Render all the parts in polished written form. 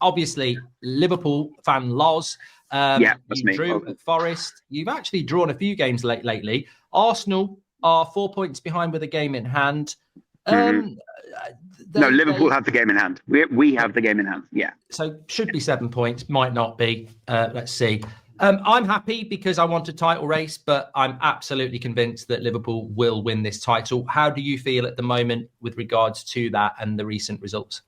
obviously, Liverpool fan Loz. That's you me. drew at Forest. You've actually drawn a few games lately. Arsenal are 4 points behind with a game in hand. No, Liverpool have the game in hand. We have the game in hand. Yeah. So should be 7 points. Might not be. Let's see. I'm happy because I want a title race, but I'm absolutely convinced that Liverpool will win this title. How do you feel at the moment with regards to that and the recent results?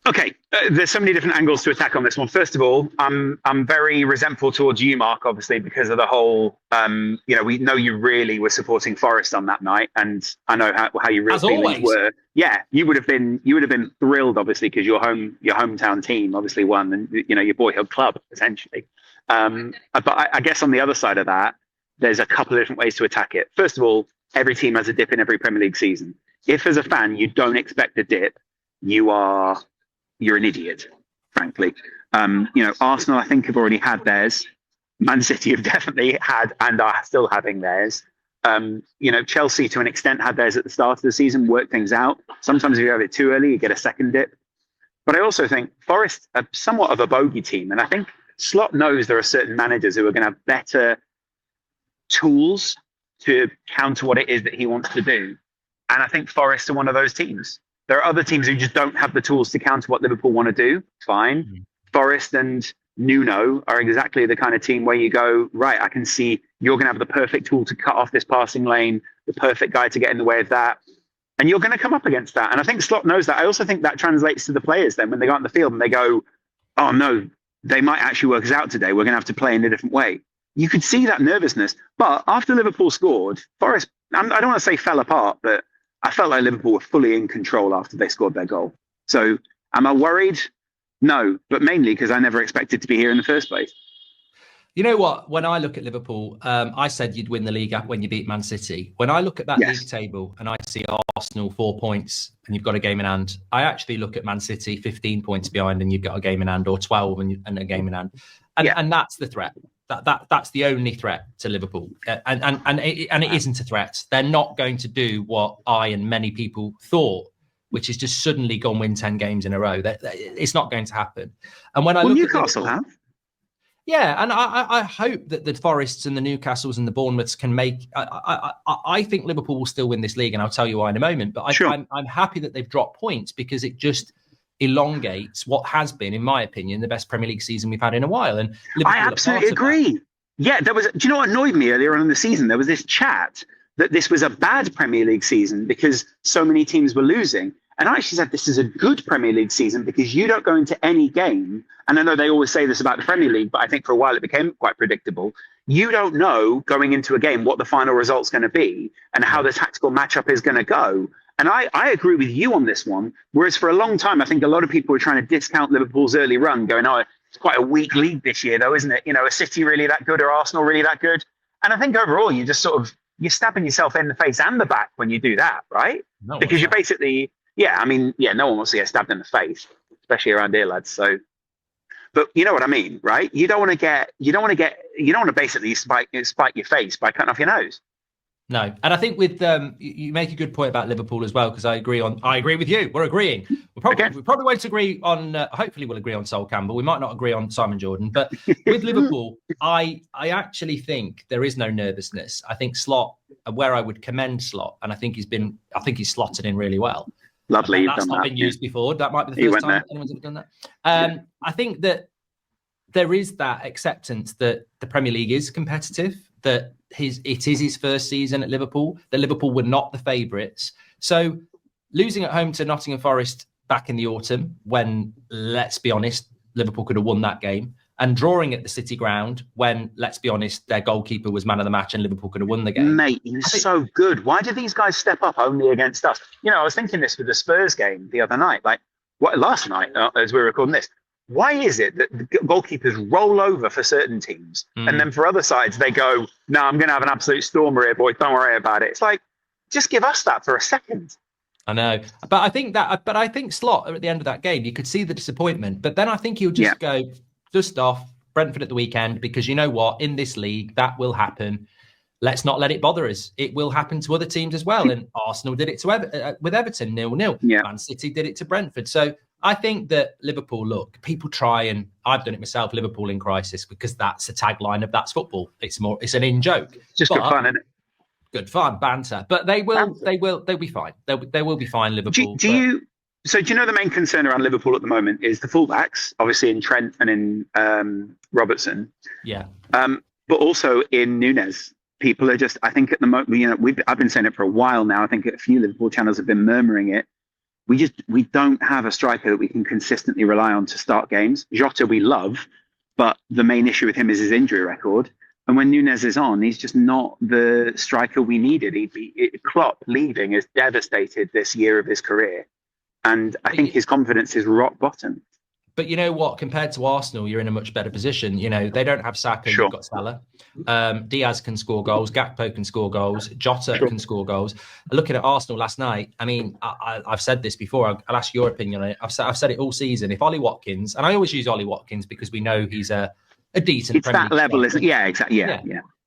Okay, there's so many different angles to attack on this one. First of all, I'm very resentful towards you, Mark, obviously, because of the whole. We know you really were supporting Forest on that night, and I know how your real feelings were. Yeah, you would have been thrilled, obviously, because your hometown team obviously won, and your boyhood club essentially. But I guess on the other side of that, there's a couple of different ways to attack it. First of all, every team has a dip in every Premier League season. If as a fan you don't expect a dip, you're an idiot, frankly. Arsenal, I think, have already had theirs. Man City have definitely had and are still having theirs. Chelsea, to an extent, had theirs at the start of the season, worked things out. Sometimes if you have it too early, you get a second dip. But I also think Forest are somewhat of a bogey team. And I think Slot knows there are certain managers who are going to have better tools to counter what it is that he wants to do. And I think Forest are one of those teams. There are other teams who just don't have the tools to counter what Liverpool want to do. Fine. Forest and Nuno are exactly the kind of team where you go, right, I can see you're going to have the perfect tool to cut off this passing lane, the perfect guy to get in the way of that. And you're going to come up against that. And I think Slot knows that. I also think that translates to the players then when they go out in the field and they go, oh no, they might actually work us out today. We're going to have to play in a different way. You could see that nervousness. But after Liverpool scored, Forest, I don't want to say fell apart, but I felt like Liverpool were fully in control after they scored their goal. So am I worried? No, but mainly because I never expected to be here in the first place. You know what? When I look at Liverpool, I said you'd win the league when you beat Man City. When I look at that league table and I see Arsenal 4 points and you've got a game in hand, I actually look at Man City 15 points behind and you've got a game in hand, or 12 and a game in hand. And that's the threat. That's the only threat to Liverpool, and it isn't a threat. They're not going to do what I and many people thought, which is just suddenly go and win 10 games in a row. It's not going to happen. And when I look Newcastle at Liverpool, and I hope that the Forests and the Newcastles and the Bournemouths can make. I think Liverpool will still win this league, and I'll tell you why in a moment. But I'm happy that they've dropped points because it just elongates what has been, in my opinion, the best Premier League season we've had in a while. And Liverpool, I absolutely agree. Yeah, do you know what annoyed me earlier on in the season? There was this chat that this was a bad Premier League season because so many teams were losing. And I actually said this is a good Premier League season because you don't go into any game. And I know they always say this about the Premier League, but I think for a while it became quite predictable. You don't know going into a game what the final result's going to be and how the tactical matchup is going to go. And I agree with you on this one. Whereas for a long time, I think a lot of people were trying to discount Liverpool's early run, going, oh, it's quite a weak league this year, though, isn't it? Are City really that good or Arsenal really that good? And I think overall, you just you're stabbing yourself in the face and the back when you do that, right? No, because you're basically, no one wants to get stabbed in the face, especially around here, lads. So, but you know what I mean, right? You don't want to basically spike your face by cutting off your nose. No, and I think with you make a good point about Liverpool as well, because I agree with you. We're agreeing. We probably won't agree on. Hopefully, we'll agree on Sol Campbell. We might not agree on Simon Jordan, but with Liverpool, I actually think there is no nervousness. I think Slot, where I would commend Slot, and I think he's slotted in really well. Lovely, that's not been used before. That might be the first time anyone's ever done that. I think that there is that acceptance that the Premier League is competitive, that it is his first season at Liverpool, that Liverpool were not the favourites. So losing at home to Nottingham Forest back in the autumn, when, let's be honest, Liverpool could have won that game, and drawing at the City ground when, let's be honest, their goalkeeper was man of the match and Liverpool could have won the game. Mate, he was so good. Why did these guys step up only against us? I was thinking this with the Spurs game the other night, last night, as we were recording this. Why is it that the goalkeepers roll over for certain teams and then for other sides they go, no, I'm going to have an absolute stormer here, boys. Don't worry about it. It's like, just give us that for a second. I know. But I think Slot at the end of that game, you could see the disappointment. But then I think he'll just go, dust off Brentford at the weekend, because you know what? In this league, that will happen. Let's not let it bother us. It will happen to other teams as well. And Arsenal did it with Everton, 0-0. Yeah. Man City did it to Brentford. So I think that Liverpool, look, people try, and I've done it myself, Liverpool in crisis, because that's a tagline of That's Football. It's an in joke. Just good fun, isn't it? Good fun, banter. But they'll be fine. They will be fine, Liverpool. Do you know the main concern around Liverpool at the moment is the fullbacks, obviously in Trent and in Robertson. Yeah. But also in Nunes. People are just, I think at the moment, I've been saying it for a while now. I think a few Liverpool channels have been murmuring it. We don't have a striker that we can consistently rely on to start games. Jota we love, but the main issue with him is his injury record. And when Nunes is on, he's just not the striker we needed. Klopp leaving has devastated this year of his career. And I think his confidence is rock bottom. But you know what? Compared to Arsenal, you're in a much better position. You know, they don't have Saka, you've got Salah. Diaz can score goals. Gakpo can score goals. Jota can score goals. Looking at Arsenal last night, I mean, I've said this before. I'll ask your opinion on it. I've said it all season. If Ollie Watkins, and I always use Ollie Watkins because we know he's a decent. It's Premier that level, isn't it? Yeah, exactly. Yeah.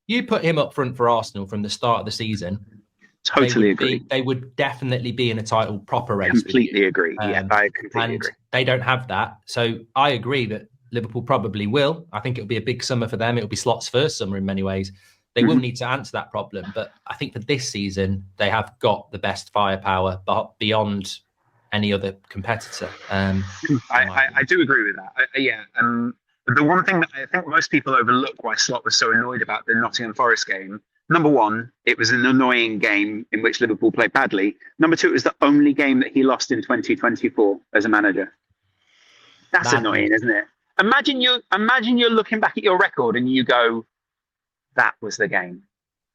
You put him up front for Arsenal from the start of the season. Totally agree. They would definitely be in a title proper race. Completely agree. I completely agree. They don't have that. So I agree that Liverpool probably will. I think it'll be a big summer for them. It'll be Slot's first summer in many ways. They will need to answer that problem. But I think for this season, they have got the best firepower beyond any other competitor. I do agree with that. The one thing that I think most people overlook why Slot was so annoyed about the Nottingham Forest game, number one, it was an annoying game in which Liverpool played badly. Number two, it was the only game that he lost in 2024 as a manager. That's annoying, isn't it? Imagine you're looking back at your record and you go, that was the game.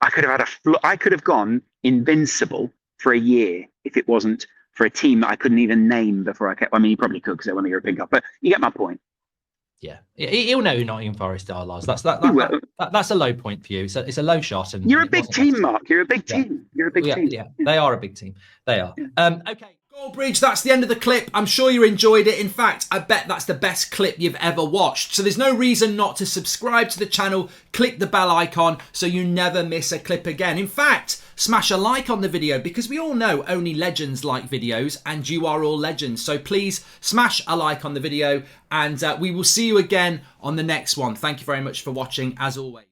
I could have gone invincible for a year if it wasn't for a team that I couldn't even name before I kept. I mean, you probably could because they won the European Cup, but you get my point. Yeah, he'll know who Nottingham Forest are, Lars. That's a low point for you. It's a low shot, and you're a big team, Mark. You're a big team. You're a big team. Yeah, they are a big team. They are. Okay. Goldbridge, that's the end of the clip. I'm sure you enjoyed it. In fact, I bet that's the best clip you've ever watched. So there's no reason not to subscribe to the channel, click the bell icon so you never miss a clip again. In fact, smash a like on the video because we all know only legends like videos and you are all legends. So please smash a like on the video and we will see you again on the next one. Thank you very much for watching as always.